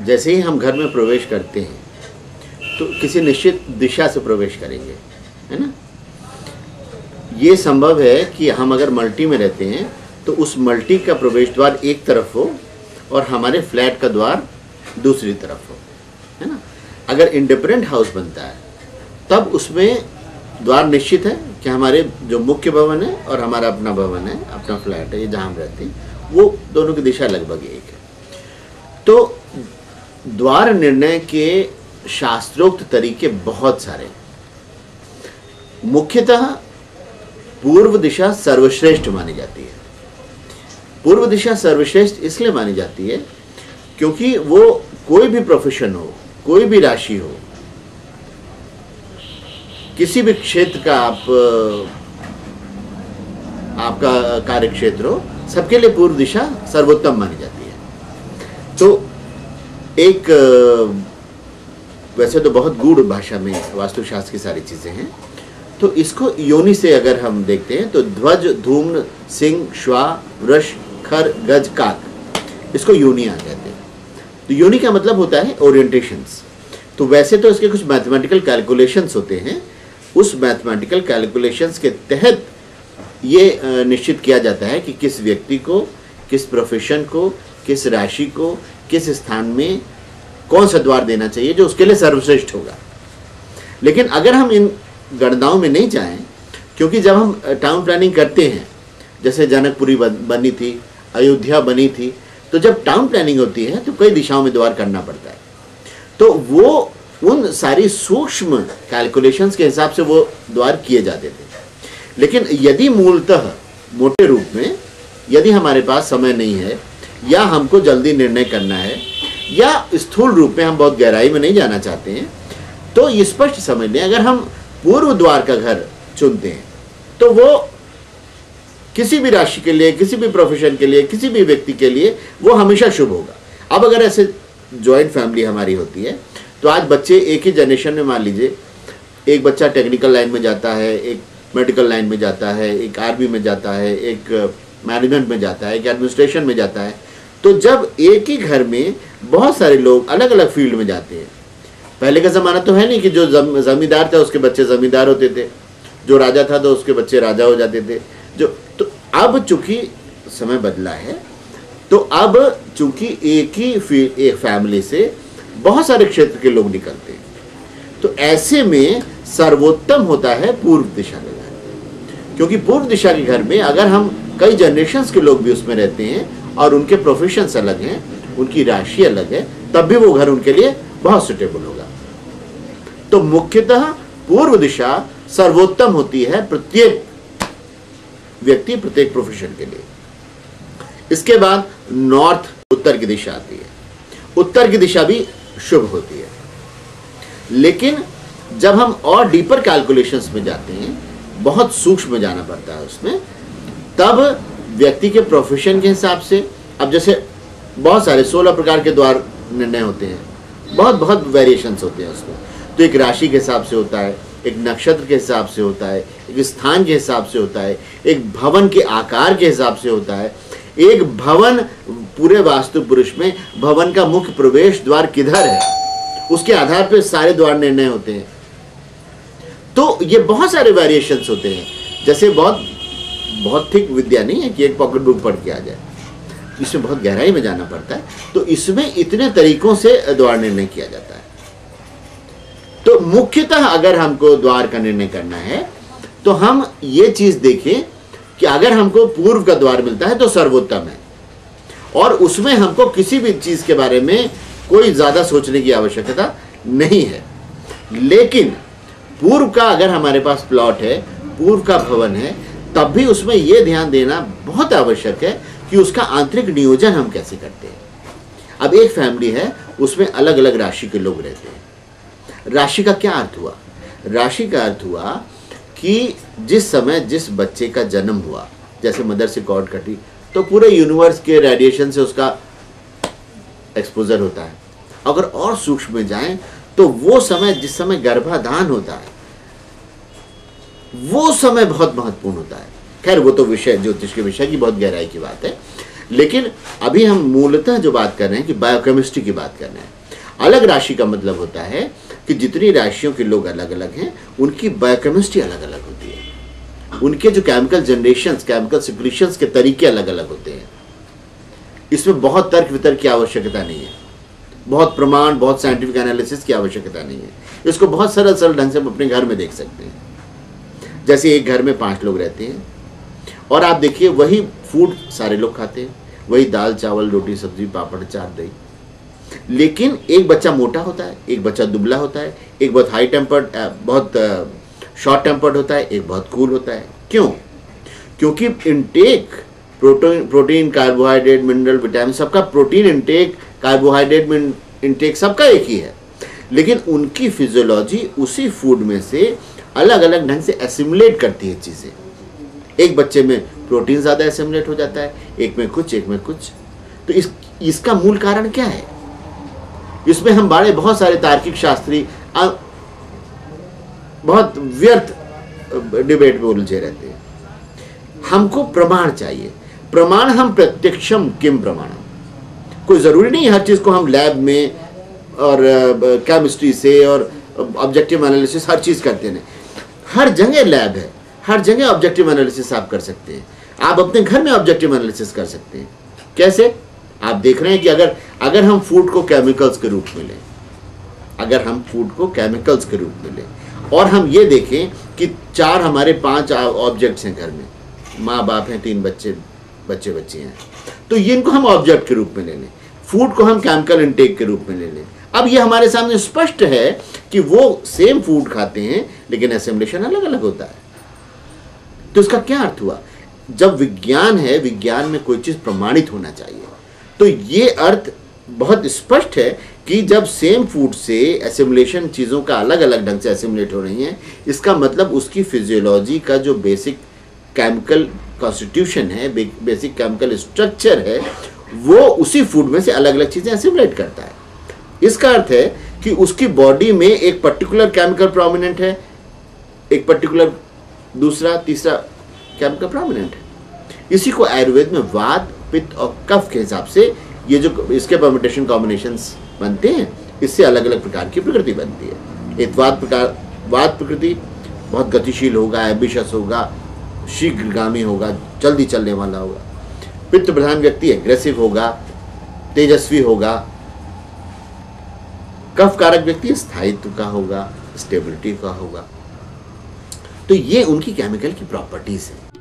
जैसे ही हम घर में प्रवेश करते हैं तो किसी निश्चित दिशा से प्रवेश करेंगे, है ना। ये संभव है कि हम अगर मल्टी में रहते हैं तो उस मल्टी का प्रवेश द्वार एक तरफ हो और हमारे फ्लैट का द्वार दूसरी तरफ हो, है ना। अगर इंडिपेंडेंट हाउस बनता है तब उसमें द्वार निश्चित है कि हमारे जो मुख्य भवन है और हमारा अपना भवन है, अपना फ्लैट है, ये जहाँ हम रहते हैं, वो दोनों की दिशा लगभग एक है। तो द्वार निर्णय के शास्त्रोक्त तरीके बहुत सारे। मुख्यतः पूर्व दिशा सर्वश्रेष्ठ मानी जाती है। पूर्व दिशा सर्वश्रेष्ठ इसलिए मानी जाती है क्योंकि वो कोई भी प्रोफेशन हो, कोई भी राशि हो, किसी भी क्षेत्र का आपका कार्य क्षेत्र हो, सबके लिए पूर्व दिशा सर्वोत्तम मानी जाती है। तो एक वैसे तो बहुत गूढ़ भाषा में वास्तुशास्त्र की सारी चीजें हैं, तो इसको योनि से अगर हम देखते हैं तो ध्वज, धूम्र, सिंह, श्वा, वृष, खर, गज, काक, इसको योनियां कहते हैं। तो योनि का मतलब होता है ओरिएंटेशंस। तो वैसे तो इसके कुछ मैथमेटिकल कैलकुलेशंस होते हैं, उस मैथमेटिकल कैलकुलेशंस के तहत ये निश्चित किया जाता है कि किस व्यक्ति को, किस प्रोफेशन को, किस राशि को, किस स्थान में कौन सा द्वार देना चाहिए जो उसके लिए सर्वश्रेष्ठ होगा। लेकिन अगर हम इन गणनाओं में नहीं जाएं, क्योंकि जब हम टाउन प्लानिंग करते हैं, जैसे जनकपुरी बनी थी, अयोध्या बनी थी, तो जब टाउन प्लानिंग होती है तो कई दिशाओं में द्वार करना पड़ता है। तो वो उन सारी सूक्ष्म कैलकुलेशंस के हिसाब से वो द्वार किए जाते थे। लेकिन यदि मूलतः मोटे रूप में यदि हमारे पास समय नहीं है या हमको जल्दी निर्णय करना है या स्थूल रूप में हम बहुत गहराई में नहीं जाना चाहते हैं, तो ये स्पष्ट समझ लें, अगर हम पूर्व द्वार का घर चुनते हैं तो वो किसी भी राशि के लिए, किसी भी प्रोफेशन के लिए, किसी भी व्यक्ति के लिए वो हमेशा शुभ होगा। अब अगर ऐसे जॉइंट फैमिली हमारी होती है तो आज बच्चे एक ही जनरेशन में, मान लीजिए एक बच्चा टेक्निकल लाइन में जाता है, एक मेडिकल लाइन में जाता है, एक आर्मी में जाता है, एक मैनेजमेंट में जाता है, एक एडमिनिस्ट्रेशन में जाता है, तो जब एक ही घर में बहुत सारे लोग अलग अलग फील्ड में जाते हैं। पहले का ज़माना तो है नहीं कि जो ज़मींदार था उसके बच्चे ज़मींदार होते थे, जो राजा था तो उसके बच्चे राजा हो जाते थे। तो अब चूंकि समय बदला है, तो अब चूंकि एक फैमिली से बहुत सारे क्षेत्र के लोग निकलते हैं, तो ऐसे में सर्वोत्तम होता है पूर्व दिशा का घर। क्योंकि पूर्व दिशा के घर में अगर हम कई जनरेशन्स के लोग भी उसमें रहते हैं और उनके प्रोफेशंस अलग हैं, उनकी राशि अलग है, तब भी वो घर उनके लिए बहुत सुटेबल होगा। तो मुख्यतः पूर्व दिशा सर्वोत्तम होती है प्रत्येक व्यक्ति, प्रत्येक प्रोफेशन के लिए। इसके बाद नॉर्थ, उत्तर की दिशा आती है। उत्तर की दिशा भी शुभ होती है, लेकिन जब हम और डीपर कैलकुलेशंस में जाते हैं, बहुत सूक्ष्म जाना पड़ता है उसमें, तब व्यक्ति के प्रोफेशन के हिसाब से, अब जैसे बहुत सारे 16 प्रकार के द्वार निर्णय होते हैं, बहुत वेरिएशंस होते हैं उसमें। तो एक राशि के हिसाब से होता है, एक नक्षत्र के हिसाब से होता है, एक स्थान के हिसाब से होता है, एक भवन के आकार के हिसाब से होता है, एक भवन, पूरे वास्तु पुरुष में भवन का मुख्य प्रवेश द्वार किधर है, उसके आधार पर सारे द्वार निर्णय होते हैं। तो ये बहुत सारे वेरिएशंस होते हैं। जैसे बहुत थिक विद्या नहीं है कि एक पॉकेट बुक पढ़ के आ जाए, इसमें बहुत गहराई में जाना पड़ता है। तो इसमें इतने तरीकों से द्वार निर्णय किया जाता है। तो मुख्यतः अगर हमको द्वार का निर्णय करना है तो हम ये चीज देखें कि अगर हमको पूर्व का द्वार मिलता है तो सर्वोत्तम है, और उसमें हमको किसी भी चीज के बारे में कोई ज्यादा सोचने की आवश्यकता नहीं है। लेकिन पूर्व का अगर हमारे पास प्लॉट है, पूर्व का भवन है, तब भी उसमें यह ध्यान देना बहुत आवश्यक है कि उसका आंतरिक नियोजन हम कैसे करते हैं। अब एक फैमिली है, उसमें अलग अलग राशि के लोग रहते हैं। राशि का क्या अर्थ हुआ? राशि का अर्थ हुआ कि जिस समय जिस बच्चे का जन्म हुआ, जैसे मदर से कॉर्ड कटी तो पूरे यूनिवर्स के रेडिएशन से उसका एक्सपोजर होता है। अगर और सूक्ष्म में जाएं तो वो समय, जिस समय गर्भाधान होता है, वो समय बहुत महत्वपूर्ण होता है। खैर वो तो विषय, ज्योतिष के विषय की बहुत गहराई की बात है। लेकिन अभी हम मूलतः जो बात कर रहे हैं कि बायोकेमिस्ट्री की बात कर रहे हैं। अलग राशि का मतलब होता है कि जितनी राशियों के लोग अलग अलग हैं उनकी बायोकेमिस्ट्री अलग अलग होती है, उनके जो केमिकल जनरेशंस, केमिकल सिक्रीशंस के तरीके अलग अलग होते हैं। इसमें बहुत तर्क वितर्क की आवश्यकता नहीं है, बहुत प्रमाण, बहुत साइंटिफिक एनालिसिस की आवश्यकता नहीं है। इसको बहुत सरल सरल ढंग से हम अपने घर में देख सकते हैं। जैसे एक घर में 5 लोग रहते हैं और आप देखिए वही फूड सारे लोग खाते हैं, वही दाल चावल रोटी सब्जी पापड़ चाट दही, लेकिन एक बच्चा मोटा होता है, एक बच्चा दुबला होता है, एक बहुत हाई टेम्पर्ड, बहुत शॉर्ट टेम्पर्ड होता है, एक बहुत कूल होता है। क्यों? क्योंकि intake protein carbohydrate mineral vitamin सबका, प्रोटीन इनटेक कार्बोहाइड्रेट इनटेक सबका एक ही है, लेकिन उनकी फिजियोलॉजी उसी फूड में से अलग अलग ढंग से एसिमुलेट करती है चीज़ें। एक बच्चे में प्रोटीन ज़्यादा एसिमुलेट हो जाता है, एक में कुछ, एक में कुछ। तो इसका मूल कारण क्या है? इसमें हम बहुत सारे तार्किक शास्त्री बहुत व्यर्थ डिबेट में उलझे रहते हैं। हमको प्रमाण चाहिए। प्रमाण हम प्रत्यक्षम किम प्रमाणम। कोई ज़रूरी नहीं हर चीज़ को हम लैब में और केमिस्ट्री से और ऑब्जेक्टिव एनालिसिस हर चीज़ करते हैं। हर जगह लैब है, हर जगह ऑब्जेक्टिव एनालिसिस आप कर सकते हैं। आप अपने घर में ऑब्जेक्टिव एनालिसिस कर सकते हैं। कैसे? आप देख रहे हैं कि अगर हम फूड को केमिकल्स के रूप में लें, अगर हम फूड को केमिकल्स के रूप में लें और हम ये देखें कि 4 हमारे 5 ऑब्जेक्ट्स हैं घर में, माँ बाप हैं, 3 बच्चे बच्ची हैं, तो ये इनको हम ऑब्जेक्ट के रूप में ले लें, फूड को हम केमिकल इनटेक के रूप में ले लें। अब ये हमारे सामने स्पष्ट है कि वो सेम फूड खाते हैं लेकिन एसिमुलेशन अलग अलग होता है। तो इसका क्या अर्थ हुआ? जब विज्ञान है, विज्ञान में कोई चीज़ प्रमाणित होना चाहिए। तो ये अर्थ बहुत स्पष्ट है कि जब सेम फूड से एसिमुलेशन चीज़ों का अलग अलग ढंग से एसिमुलेट हो रही हैं, इसका मतलब उसकी फिजियोलॉजी का जो बेसिक केमिकल कॉन्स्टिट्यूशन है, बेसिक केमिकल स्ट्रक्चर है, वो उसी फूड में से अलग अलग चीज़ें एसिमुलेट करता है। इसका अर्थ है कि उसकी बॉडी में एक पर्टिकुलर केमिकल प्रोमिनेंट है, एक पर्टिकुलर दूसरा तीसरा केमिकल प्रोमिनेंट है। इसी को आयुर्वेद में वात, पित्त और कफ के हिसाब से ये जो इसके परम्यूटेशन कॉम्बिनेशंस बनते हैं, इससे अलग अलग प्रकार की प्रकृति बनती है। एक वात प्रकृति बहुत गतिशील होगा, एम्बिशियस होगा, शीघ्रगामी होगा, जल्दी चलने वाला होगा। पित्त प्रधान व्यक्ति एग्रेसिव होगा, तेजस्वी होगा। कफ कारक व्यक्ति स्थायित्व का होगा, स्टेबिलिटी का होगा। तो ये उनकी केमिकल की प्रॉपर्टीज है।